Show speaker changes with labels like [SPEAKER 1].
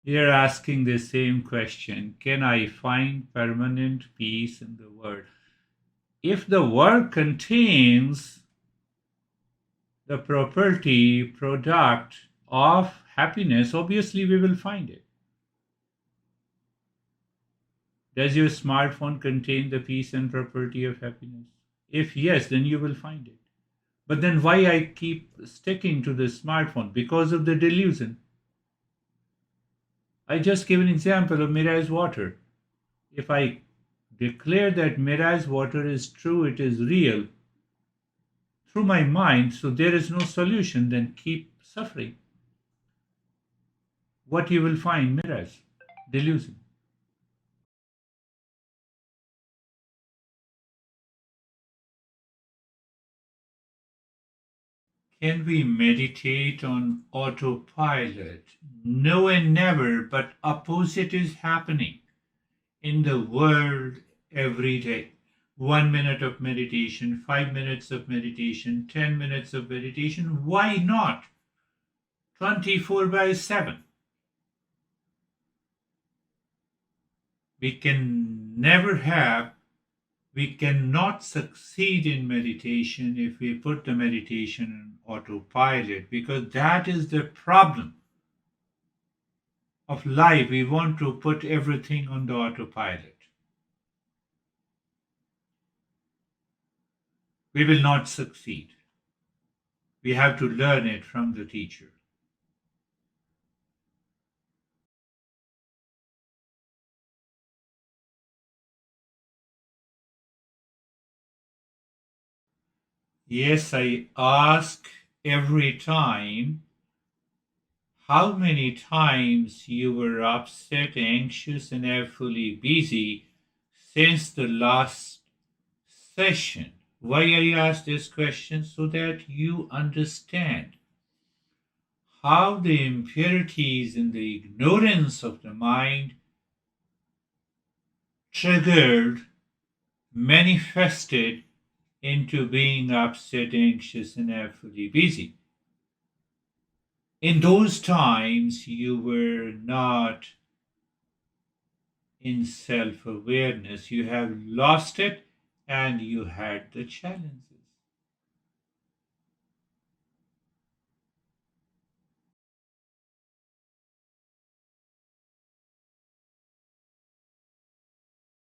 [SPEAKER 1] You're asking the same question. Can I find permanent peace in the world? If the world contains the property, product of happiness, obviously we will find it. Does your smartphone contain the peace and property of happiness? If yes, then you will find it. But then why I keep sticking to the smartphone? Because of the delusion. I just gave an example of mirage water. If I declare that mirage water is true, it is real, through my mind, so there is no solution, then keep suffering. What you will find? Mirage, delusion. Can we meditate on autopilot? No and never, but opposite is happening in the world every day. 1 minute of meditation, 5 minutes of meditation, 10 minutes of meditation. Why not? 24 by 7. We can never have, we cannot succeed in meditation if we put the meditation on autopilot, because that is the problem of life. We want to put everything on the autopilot. We will not succeed. We have to learn it from the teacher. Yes, I ask every time how many times you were upset, anxious, and fully busy since the last session. Why I ask this question? So that you understand how the impurities and the ignorance of the mind triggered, manifested into being upset, anxious, and fully busy. In those times, you were not in self awareness. You have lost it and you had the challenges.